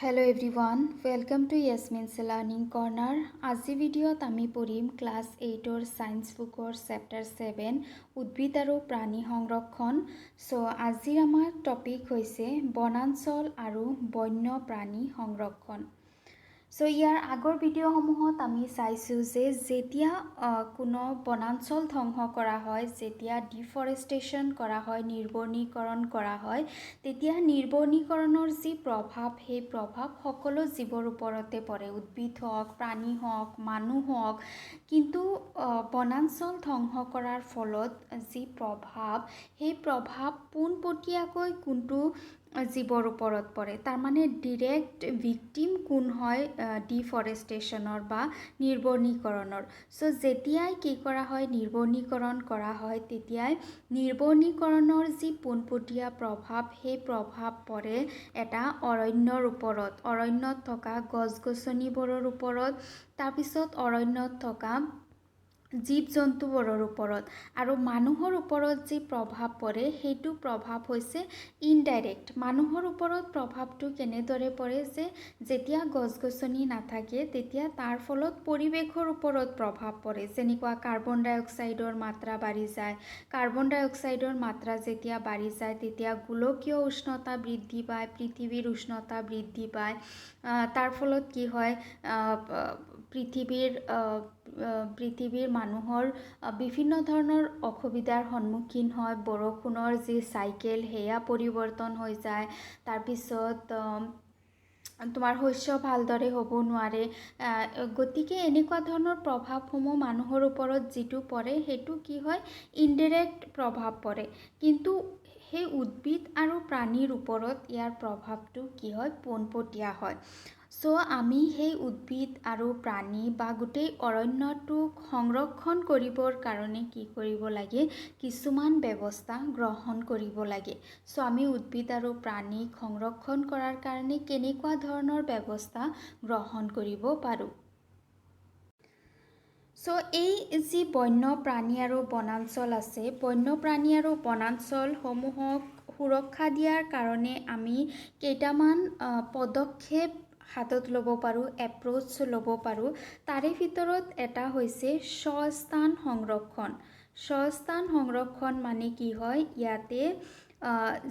Hello everyone, welcome to Yasmin's Learning Corner. আজি ভিডিঅ'ত আমি পঢ়িম ক্লাছ 8ৰ সায়েন্স বুকৰ চেপ্টাৰ 7 উদ্ভিদ আৰু প্ৰাণী সংৰক্ষণ। আজিৰ আমাৰ টপিক হৈছে বনাঞ্চল আৰু বন্য প্ৰাণী সংৰক্ষণ। ইয়াৰ আগৰ ভিডিঅ'সমূহত আমি চাইছোঁ যে যেতিয়া কোনো বনাঞ্চল ধ্বংস কৰা হয়, যেতিয়া ডিফৰেষ্টেশ্যন কৰা হয়, নিৰ্বনীকৰণ কৰা হয়, তেতিয়া নিৰ্বনীকৰণৰ যি প্ৰভাৱ, সেই প্ৰভাৱ সকলো জীৱৰ ওপৰতে পৰে, উদ্ভিদ হওক, প্ৰাণী হওক, মানুহ হওক। কিন্তু বনাঞ্চল ধ্বংস কৰাৰ ফলত যি প্ৰভাৱ, সেই প্ৰভাৱ পোনপটীয়াকৈ কোনটো জীৱৰ ওপৰত পৰে, তাৰমানে ডিৰেক্ট ভিক্টিম কোন হয় ডিফৰেষ্টেশ্যনৰ বা নিৰ্বনীকৰণৰ। যেতিয়াই কি কৰা হয়, নিৰ্বনীকৰণ কৰা হয়, তেতিয়াই নিৰ্বনীকৰণৰ যি পোনপটীয়া প্ৰভাৱ, সেই প্ৰভাৱ পৰে এটা অৰণ্যৰ ওপৰত, অৰণ্যত থকা গছ গছনিবোৰৰ ওপৰত, তাৰপিছত অৰণ্যত থকা জীৱ জন্তুবোৰৰ ওপৰত, আৰু মানুহৰ ওপৰত যি প্ৰভাৱ পৰে সেইটো প্ৰভাৱ হৈছে ইনডাইৰেক্ট। মানুহৰ ওপৰত প্ৰভাৱটো কেনেদৰে পৰে যে যেতিয়া গছ গছনি নাথাকে তেতিয়া তাৰ ফলত পৰিৱেশৰ ওপৰত প্ৰভাৱ পৰে, যেনেকুৱা কাৰ্বন ডাই অক্সাইডৰ মাত্ৰা বাঢ়ি যায়। কাৰ্বন ডাই অক্সাইডৰ মাত্ৰা যেতিয়া বাঢ়ি যায় তেতিয়া গোলকীয় উষ্ণতা বৃদ্ধি পায়, পৃথিৱীৰ উষ্ণতা বৃদ্ধি পায়। তাৰ ফলত কি হয়, পৃথিৱীৰ মানুহৰ বিভিন্ন ধৰণৰ অসুবিধাৰ সন্মুখীন হয়। বৰষুণৰ যি চাইকেল সেয়া পৰিৱৰ্তন হৈ যায়। তাৰপিছত তোমাৰ শস্য ভালদৰে হ'ব নোৱাৰে। গতিকে এনেকুৱা ধৰণৰ প্ৰভাৱসমূহ মানুহৰ ওপৰত যিটো পৰে সেইটো কি হয়, ইনডিৰেক্ট প্ৰভাৱ পৰে। কিন্তু সেই উদ্ভিদ আৰু প্ৰাণীৰ ওপৰত ইয়াৰ প্ৰভাৱটো কি হয়, পোনপটীয়া হয়। আমি সেই উদ্ভিদ আৰু প্ৰাণী বা গোটেই অৰণ্যটোক সংৰক্ষণ কৰিবৰ কাৰণে কি কৰিব লাগে, কিছুমান ব্যৱস্থা গ্ৰহণ কৰিব লাগে। আমি উদ্ভিদ আৰু প্ৰাণীক সংৰক্ষণ কৰাৰ কাৰণে কেনেকুৱা ধৰণৰ ব্যৱস্থা গ্ৰহণ কৰিব পাৰোঁ। এই যি বন্য প্ৰাণী আৰু বনাঞ্চল আছে, বন্য প্ৰাণী আৰু বনাঞ্চলসমূহক সুৰক্ষা দিয়াৰ কাৰণে আমি কেইটামান পদক্ষেপ হাতত ল'ব পাৰোঁ, এপ্ৰ'চ ল'ব পাৰোঁ। তাৰে ভিতৰত এটা হৈছে স্বস্থান সংৰক্ষণ। স্বস্থান সংৰক্ষণ মানে কি হয়, ইয়াতে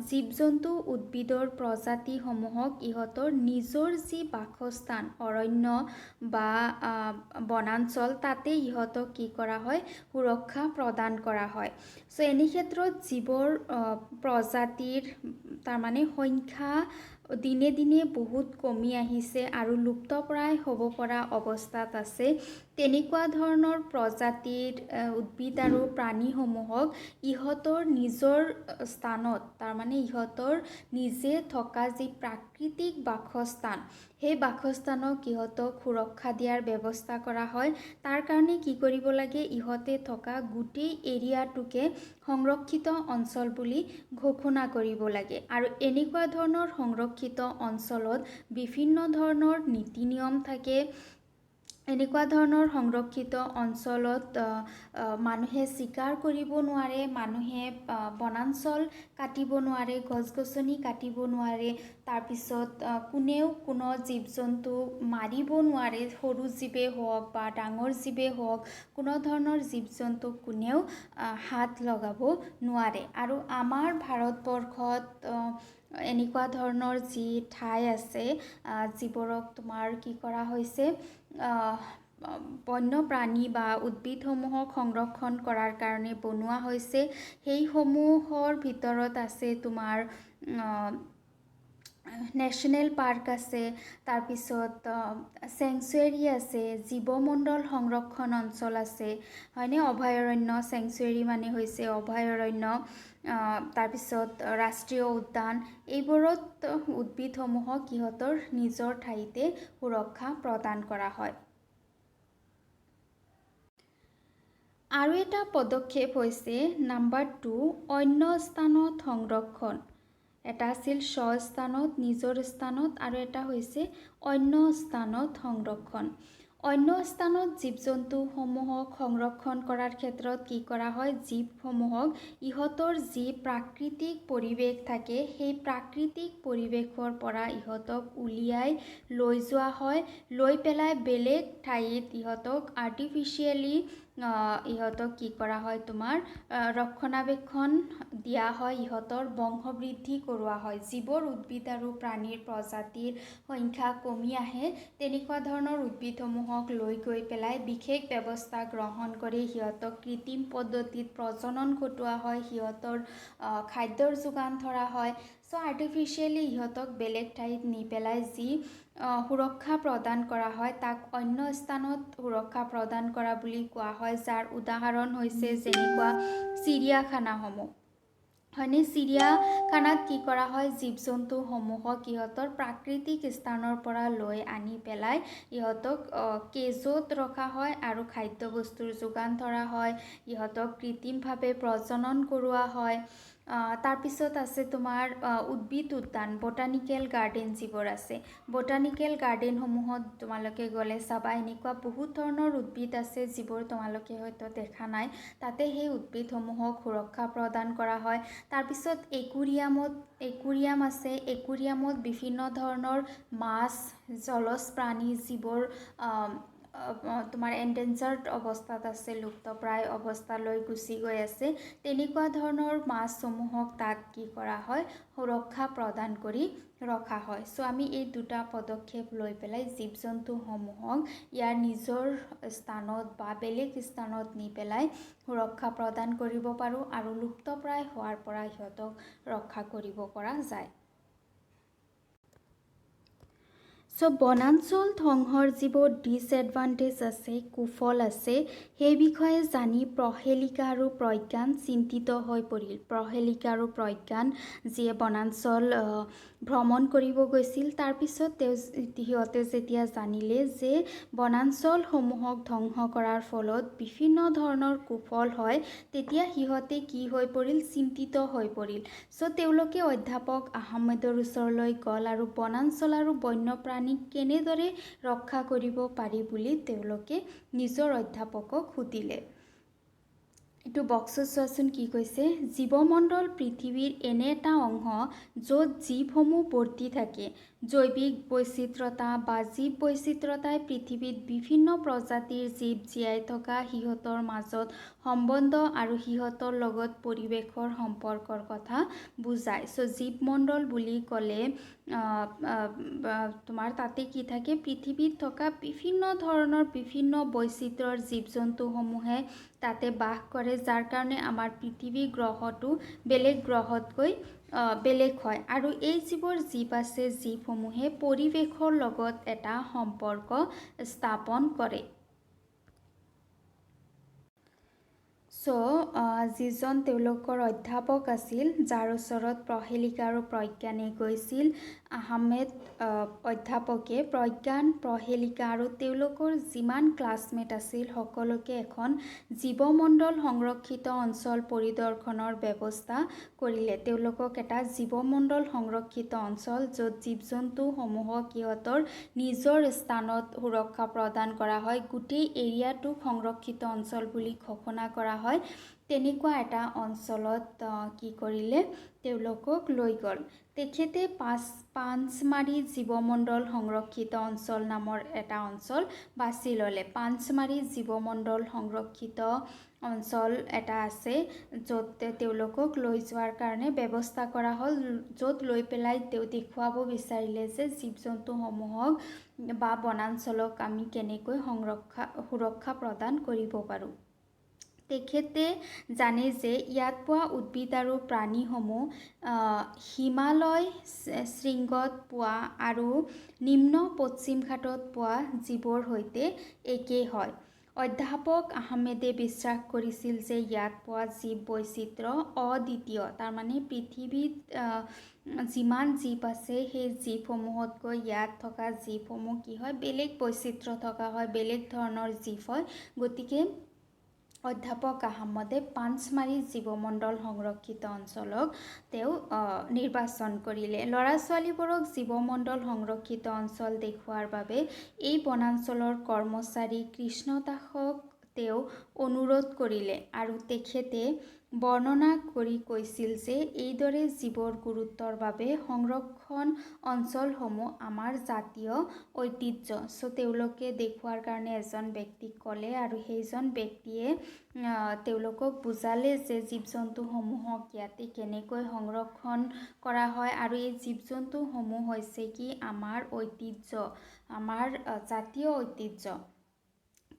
জীৱ জন্তু উদ্ভিদৰ প্ৰজাতিসমূহক ইহঁতৰ নিজৰ যি বাসস্থান, অৰণ্য বা বনাঞ্চল, তাতে ইহঁতক কি কৰা হয়, সুৰক্ষা প্ৰদান কৰা হয়। এনে ক্ষেত্ৰত জীৱৰ প্ৰজাতিৰ তাৰমানে সংখ্যা দিনে দিনে বহুত কমি আহিছে আৰু লুপ্তপ্ৰায় হ'ব পৰা অৱস্থাত আছে। তেনেকুৱা ধৰণৰ প্ৰজাতিৰ উদ্ভিদ আৰু প্ৰাণীসমূহক ইহঁতৰ নিজৰ স্থানত, তাৰমানে ইহঁতৰ নিজে থকা যি প্ৰাকৃতিক বাসস্থান, সেই বাসস্থানক ইহঁতক সুৰক্ষা দিয়াৰ ব্যৱস্থা কৰা হয়। তাৰ কাৰণে কি কৰিব লাগে, ইহঁতে থকা গোটেই এৰিয়াটোকে সংৰক্ষিত অঞ্চল বুলি ঘোষণা কৰিব লাগে। আৰু এনেকুৱা ধৰণৰ সংৰক্ষিত অঞ্চলত বিভিন্ন ধৰণৰ নীতি নিয়ম থাকে। এনেকুৱা ধৰণৰ সংৰক্ষিত অঞ্চলত মানুহে চিকাৰ কৰিব নোৱাৰে, মানুহে বনাঞ্চল কাটিব নোৱাৰে, গছ গছনি কাটিব নোৱাৰে। তাৰপিছত কোনেও কোনো জীৱ জন্তু মাৰিব নোৱাৰে, সৰু জীৱেই হওক বা ডাঙৰ জীৱেই হওক, কোনো ধৰণৰ জীৱ জন্তুক কোনেও হাত লগাব নোৱাৰে। আৰু আমাৰ ভাৰতবৰ্ষত এনেকুৱা ধৰণৰ যি ঠাই আছে, যিবোৰক তোমাৰ কি কৰা হৈছে, বন্য প্ৰাণী বা উদ্ভিদসমূহক সংৰক্ষণ কৰাৰ কাৰণে বনোৱা হৈছে। সেইসমূহৰ ভিতৰত আছে তোমাৰ নেশ্যনেল পাৰ্ক আছে, তাৰপিছত চেংচুৱেৰী আছে, জীৱমণ্ডল সংৰক্ষণ অঞ্চল আছে, হয়নে? অভয়াৰণ্য, চেংচুৱেৰী মানে হৈছে অভয়াৰণ্য। তাৰপিছত ৰাষ্ট্ৰীয় উদ্যান, এইবোৰত উদ্ভিদসমূহক ইহঁতৰ নিজৰ ঠাইতে সুৰক্ষা প্ৰদান কৰা হয়। আৰু এটা পদক্ষেপ হৈছে নাম্বাৰ 2, অন্য স্থানত সংৰক্ষণ। এটা আছিল স্বস্থানত, নিজৰ স্থানত, আৰু এটা হৈছে অন্য স্থানত সংৰক্ষণ। অন্য স্থানত জীৱ জন্তুসমূহক সংৰক্ষণ কৰাৰ ক্ষেত্ৰত কি কৰা হয়, জীৱসমূহক ইহঁতৰ যি প্ৰাকৃতিক পৰিৱেশ থাকে সেই প্ৰাকৃতিক পৰিৱেশৰ পৰা ইহঁতক উলিয়াই লৈ যোৱা হয়, লৈ পেলাই বেলেগ ঠাইত ইহঁতক আৰ্টিফিচিয়েলি ইহঁতক কি কৰা হয়, তোমাৰ ৰক্ষণাবেক্ষণ দিয়া হয়, ইহঁতৰ বংশবৃদ্ধি কৰোৱা হয়। যিবোৰ উদ্ভিদ আৰু প্ৰাণীৰ প্ৰজাতিৰ সংখ্যা কমি আহে তেনেকুৱা ধৰণৰ উদ্ভিদসমূহক লৈ গৈ পেলাই বিশেষ ব্যৱস্থা গ্ৰহণ কৰি সিহঁতক কৃত্ৰিম পদ্ধতিত প্ৰজনন ঘটোৱা হয়, সিহঁতৰ খাদ্যৰ যোগান ধৰা হয়। চ' আৰ্টিফিচিয়েলি ইহঁতক বেলেগ ঠাইত নি পেলাই যি সুৰক্ষা প্ৰদান কৰা হয় তাক অন্য স্থানত সুৰক্ষা প্ৰদান কৰা বুলি কোৱা হয়, যাৰ উদাহৰণ হৈছে যেনেকুৱা চিৰিয়াখানাসমূহ। হয়নে, চিৰিয়াখানাত কি কৰা হয়, জীৱ জন্তুসমূহক ইহঁতৰ প্ৰাকৃতিক স্থানৰ পৰা লৈ আনি পেলাই ইহঁতক কেজত ৰখা হয় আৰু খাদ্য বস্তুৰ যোগান ধৰা হয়, ইহঁতক কৃত্ৰিমভাৱে প্ৰজনন কৰোৱা হয়। তাৰপিছত আছে তোমাৰ উদ্ভিদ উদ্যান, বটানিকেল গাৰ্ডেন যিবোৰ আছে, বটানিকেল গাৰ্ডেনসমূহত তোমালোকে গ'লে চাবা এনেকুৱা বহুত ধৰণৰ উদ্ভিদ আছে যিবোৰ তোমালোকে হয়তো দেখা নাই, তাতে সেই উদ্ভিদসমূহক সুৰক্ষা প্ৰদান কৰা হয়। তাৰপিছত একুৰিয়াম আছে, একুৰিয়ামত বিভিন্ন ধৰণৰ মাছ, জলজ প্ৰাণী যিবোৰ তোমাৰ এণ্ডেঞ্জাৰ্ড অৱস্থাত আছে, লুপ্তপ্ৰায় অৱস্থালৈ গুচি গৈ আছে, তেনেকুৱা ধৰণৰ মাছসমূহক তাত কি কৰা হয়, সুৰক্ষা প্ৰদান কৰি ৰখা হয়। চ' আমি এই দুটা পদক্ষেপ লৈ পেলাই জীৱ জন্তুসমূহক ইয়াৰ নিজৰ স্থানত বা বেলেগ স্থানত নি পেলাই সুৰক্ষা প্ৰদান কৰিব পাৰোঁ আৰু লুপ্তপ্ৰায় হোৱাৰ পৰা সিহঁতক ৰক্ষা কৰিব পৰা যায়। চ' বনাঞ্চল ধ্বংসৰ যিবোৰ ডিছএডভান্টেজ আছে, কুফল আছে, সেই বিষয়ে জানি প্ৰহেলিকা আৰু প্ৰজ্ঞান চিন্তিত হৈ পৰিল। প্ৰহেলিকা আৰু প্ৰজ্ঞান যিয়ে বনাঞ্চল ভ্ৰমণ কৰিব গৈছিল, তাৰপিছত সিহঁতে যেতিয়া জানিলে যে বনাঞ্চলসমূহক ধ্বংস কৰাৰ ফলত বিভিন্ন ধৰণৰ কুফল হয়, তেতিয়া সিহঁতে কি হৈ পৰিল, চিন্তিত হৈ পৰিল। চ' তেওঁলোকে অধ্যাপক আহমেদৰ ওচৰলৈ গ'ল আৰু বনাঞ্চল আৰু বন্যপ্ৰাণীক কেনেদৰে ৰক্ষা কৰিব পাৰি বুলি তেওঁলোকে নিজৰ অধ্যাপকক সুধিলে। এইটো বক্সত চোৱাচোন কি কৈছে, জীৱমণ্ডল পৃথিৱীৰ এনে এটা অংশ য'ত জীৱসমূহ বৰ্তি থাকে। জৈৱিক বৈচিত্ৰতা বা জীৱ বৈচিত্ৰতাই পৃথিৱীত বিভিন্ন প্ৰজাতিৰ জীৱ জীয়াই থকা, সিহঁতৰ মাজত সম্বন্ধ আৰু সিহঁতৰ লগত পৰিৱেশৰ সম্পৰ্কৰ কথা বুজায়। চ' জীৱমণ্ডল বুলি ক'লে তোমাৰ তাতে কি থাকে, পৃথিৱীত থকা বিভিন্ন ধৰণৰ বিভিন্ন বৈচিত্ৰৰ জীৱ জন্তুসমূহে তাতে বাস কৰে, যাৰ কাৰণে আমাৰ পৃথিৱী গ্ৰহটো বেলেগ গ্ৰহতকৈ বেলেগ হয়। আৰু এই যিবোৰ জীৱ আছে, জীৱসমূহে পৰিৱেশৰ লগত এটা সম্পৰ্ক স্থাপন কৰে। চ' যিজন তেওঁলোকৰ অধ্যাপক আছিল, যাৰ ওচৰত প্ৰহেলিকা আৰু প্ৰজ্ঞানে গৈছিল, আহমেদ অধ্যাপকে প্ৰজ্ঞান, প্ৰহেলিকা আৰু তেওঁলোকৰ যিমান ক্লাছমেট আছিল সকলোকে এখন জীৱমণ্ডল সংৰক্ষিত অঞ্চল পৰিদৰ্শনৰ ব্যৱস্থা কৰিলে। তেওঁলোকক এটা জীৱমণ্ডল সংৰক্ষিত অঞ্চল য'ত জীৱ জন্তুসমূহক সিহঁতৰ নিজৰ স্থানত সুৰক্ষা প্ৰদান কৰা হয়, গোটেই এৰিয়াটোক সংৰক্ষিত অঞ্চল বুলি ঘোষণা কৰা হয়, তেনেকুৱা এটা অঞ্চলত কি কৰিলে, তেওঁলোকক লৈ গ'ল। তেখেতে পাঞ্চমাৰী জীৱমণ্ডল সংৰক্ষিত অঞ্চল নামৰ এটা অঞ্চল বাছি ল'লে। পাঞ্চমাৰী জীৱমণ্ডল সংৰক্ষিত অঞ্চল এটা আছে, য'ত তেওঁলোকক লৈ যোৱাৰ কাৰণে ব্যৱস্থা কৰা হ'ল, য'ত লৈ পেলাই তেওঁ দেখুৱাব বিচাৰিলে যে জীৱ জন্তুসমূহক বা বনাঞ্চলক আমি কেনেকৈ সুৰক্ষা প্ৰদান কৰিব পাৰোঁ। তেখেতে জানে যে ইয়াত পোৱা উদ্ভিদ আৰু প্ৰাণীসমূহ হিমালয় শৃংগত পোৱা আৰু নিম্ন পশ্চিম ঘাটত পোৱা জীৱৰ সৈতে একেই হয়। অধ্যাপক আহমেদে বিশ্বাস কৰিছিল যে ইয়াত পোৱা জীৱ বৈচিত্ৰ্য অদ্বিতীয়, তাৰমানে পৃথিৱীত যিমান জীৱ আছে সেই জীৱসমূহতকৈ ইয়াত থকা জীৱসমূহ কি হয়, বেলেগ বৈচিত্ৰ্য থকা হয়, বেলেগ ধৰণৰ জীৱ হয়। গতিকে অধ্যাপক আহমদে পাঞ্চমাৰী জীৱমণ্ডল সংৰক্ষিত অঞ্চলক তেওঁ নিৰ্বাচন কৰিলে। ল'ৰা ছোৱালীবোৰক জীৱমণ্ডল সংৰক্ষিত অঞ্চল দেখুওৱাৰ বাবে এই বনাঞ্চলৰ কৰ্মচাৰী কৃষ্ণ দাসক তেওঁ অনুৰোধ কৰিলে আৰু তেখেতে বৰ্ণনা কৰি কৈছিল যে এইদৰে জীৱৰ গুৰুত্বৰ বাবে সংৰক্ষণ অঞ্চলসমূহ আমাৰ জাতীয় ঐতিহ্য। চ' তেওঁলোকে দেখুওৱাৰ কাৰণে এজন ব্যক্তিক ক'লে আৰু সেইজন ব্যক্তিয়ে তেওঁলোকক বুজালে যে জীৱ জন্তুসমূহক ইয়াতে কেনেকৈ সংৰক্ষণ কৰা হয় আৰু এই জীৱ জন্তুসমূহ হৈছে কি আমাৰ ঐতিহ্য, আমাৰ জাতীয় ঐতিহ্য।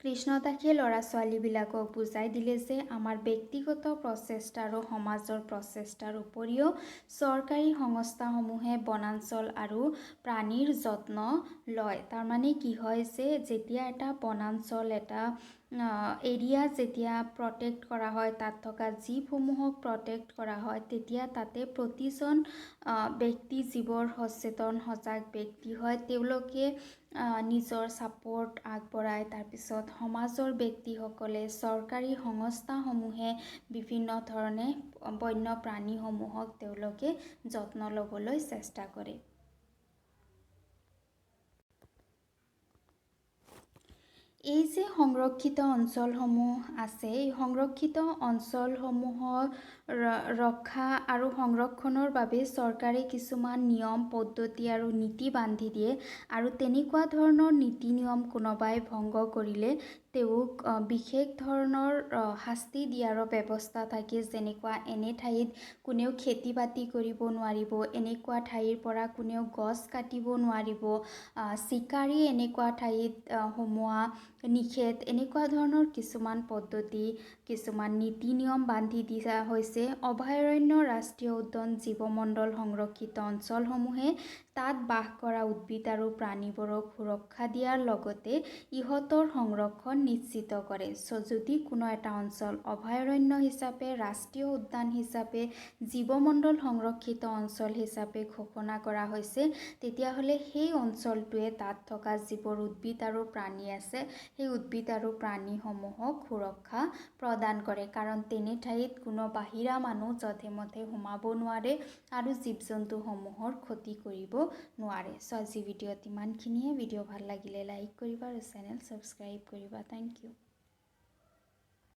কৃষ্ণ দাসে ল'ৰা ছোৱালীবিলাকক বুজাই দিলে যে আমাৰ ব্যক্তিগত প্ৰচেষ্টা আৰু সমাজৰ প্ৰচেষ্টাৰ উপৰিও চৰকাৰী সংস্থাসমূহে বনাঞ্চল আৰু প্ৰাণীৰ যত্ন লয়। তাৰমানে কি হয় যে যেতিয়া এটা বনাঞ্চল এটা এৰিয়া যেতিয়া প্ৰটেক্ট কৰা হয়, তাত থকা জীৱসমূহক প্ৰটেক্ট কৰা হয়, তেতিয়া তাতে প্ৰতিজন ব্যক্তি যিবোৰ সচেতন সজাগ ব্যক্তি হয় তেওঁলোকে নিজৰ ছাপোৰ্ট আগবঢ়ায়। তাৰপিছত সমাজৰ ব্যক্তিসকলে চৰকাৰী সংস্থাসমূহে বিভিন্ন ধৰণে বন্য প্ৰাণীসমূহক তেওঁলোকে যত্ন ল'বলৈ চেষ্টা কৰে। এই যে সংৰক্ষিত অঞ্চলসমূহ আছে, এই সংৰক্ষিত অঞ্চলসমূহৰ ৰক্ষা আৰু সংৰক্ষণৰ বাবে চৰকাৰে কিছুমান নিয়ম পদ্ধতি আৰু নীতি বান্ধি দিয়ে আৰু তেনেকুৱা ধৰণৰ নীতি নিয়ম কোনোবাই ভংগ কৰিলে তেওঁক বিশেষ ধৰণৰ শাস্তি দিয়াৰো ব্যৱস্থা থাকে। যেনেকুৱা এনে ঠাইত কোনেও খেতি বাতি কৰিব নোৱাৰিব, এনেকুৱা ঠাইৰ পৰা কোনেও গছ কাটিব নোৱাৰিব, চিকাৰী এনেকুৱা ঠাইত সোমোৱা নিষেধ, এনেকুৱা ধৰণৰ কিছুমান পদ্ধতি কিছুমান নীতি নিয়ম বান্ধি দিয়া হৈছে। অভয়াৰণ্য ৰাষ্ট্ৰীয় উদ্যান জীৱমণ্ডল সংৰক্ষিত অঞ্চলসমূহে তাত বাস কৰা উদ্ভিদ আৰু প্ৰাণীবোৰক সুৰক্ষা দিয়াৰ লগতে ইহঁতৰ সংৰক্ষণ নিশ্চিত কৰে। চ' যদি কোনো এটা অঞ্চল অভয়াৰণ্য হিচাপে, ৰাষ্ট্ৰীয় উদ্যান হিচাপে, জীৱমণ্ডল সংৰক্ষিত অঞ্চল হিচাপে ঘোষণা কৰা হৈছে, তেতিয়াহ'লে সেই অঞ্চলটোৱে তাত থকা যিবোৰ উদ্ভিদ আৰু প্ৰাণী আছে সেই উদ্ভিদ আৰু প্ৰাণীসমূহক সুৰক্ষা প্ৰদান কৰে। কাৰণ তেনে ঠাইত কোনো বাহিৰা মানুহ যধে মধে সোমাব নোৱাৰে আৰু জীৱ জন্তুসমূহৰ ক্ষতি কৰিব নোৱাৰে। চ' আজি ভিডিঅ'ত ইমানখিনিয়ে। ভিডিঅ' ভাল লাগিলে লাইক কৰিবা আৰু চেনেল ছাবস্ক্ৰাইব কৰিবা। Thank U.